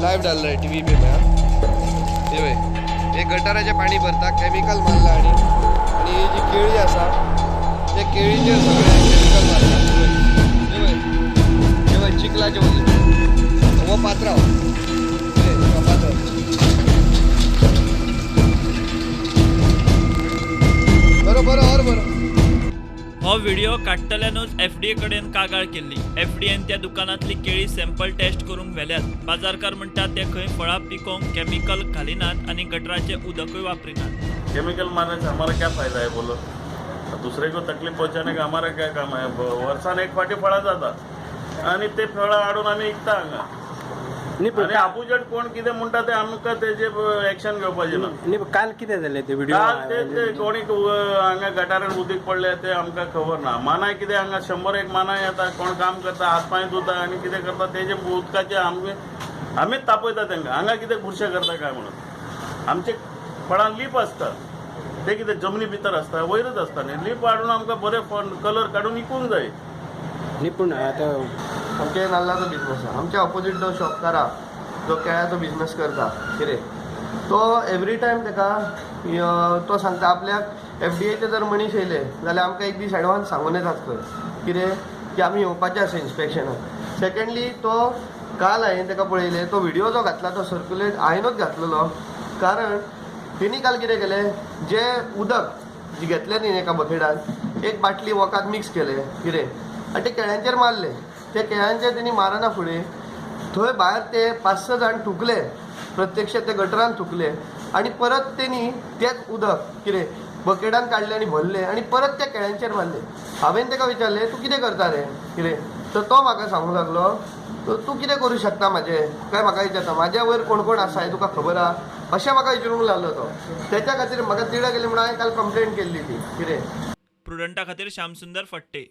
Live डाल रहा है टीवी पे मैं। हे भाई हे गटाराचे पाणी भरता केमिकल मारला आणि ही जी केळी असा ते केळीचे सगळे केमिकल मारता। हे भाई चिखलाचे वगैरे वो पात्र बरोबर और बरोबर। हो व्हिडिओ काडटल्यानूच FDA कडेन कागाळ केल्ली। FDAन त्या दुकानांतली केळी सॅम्पल टेस्ट करूंक व्हेल्यात। बाजारकार म्हणटात ते खंय फळां पिकोवंक केमिकल घालिनात आणि गटराचे उदकूय वापरिनात। केमिकल मारने से हमारा क्या फायदा है बोलो? दूसरे को तकलीफ पहुंचाने का हमारा क्या काम है? वर्षान एक फाटी फळा जाता आणि ते फळं हाडून आमी विकता हांगा आणि आपुजट कोण कितें म्हणटा ते आमकां तेजे एक्शन घेवपाचें ना। न्ही काल कितें जालें ते व्हिडिओ काल ते कोणी हांगा गटारान उदीक पडलें ते आमकां खबर ना। मानाय कितें हांगा 100 मानाय येता, कोण काम करता, हात पांय धुता आनी कितें करता तेजे उदकाचे आमीच तापयता तांकां। हांगा कितें बुरशें करता काय म्हणून आमचे फळां लीप आसता ते कितें जमनी भितर आसता वयरूच आसता न्ही। लीप हाडून आमकां बरे कलर काडून विकूंक जाय। न्ही पूण आतां आमचे नाल्लाचो बिझनेस आहा। आमच्या ऑपोजीट जो शॉपकार जो केळ्याचो बिझनेस करता कितें तो एवरी टायम ताका तो सांगता आपल्याक FDAचे जर मनीस येयले जाल्यार आमकां एक दीस एडवान्स सांगून येतात खंय कितें की आमी येवपाचें आसा इन्स्पेक्शनाक। सेकंडली तो काल हांवें ताका पळयलें तो व्हिडिओ जो घातला तो सर्क्युलेट हांवेंच घातलेलो कारण तेणी काल कितें केलें जे उदक जी घेतलें न्ही एका बकेटान एक बाटली वोकात मिक्स केलें कितें आनी ते केळ्यांचेर मारले। ते केळ्यांचेर तेणी मारना फुडें थंय भायर ते 5-6 जाण थुकले, प्रत्यक्ष ते गटरान थुकले आणि परत तेणी तेच उदक कितें बकेटान काडलें आनी भरलें आणि परत त्या केळ्यांचेर मारले। हांवें ताका विचारलें तूं कितें करता रे कितें तर तो म्हाका सांगूंक लागलो तूं कितें करूं शकता म्हाजें काय म्हाका विचारता म्हाज्या वयर कोण कोण आसा हें तुका खबर आहा अशें म्हाका विचारूंक लागलो तो। त्याच्या खातीर म्हाका तिडा गेली म्हणून हांवें काल कंप्लेंट केल्ली ती कितें। प्रुडंटा खातीर श्यामसुंदर फडते।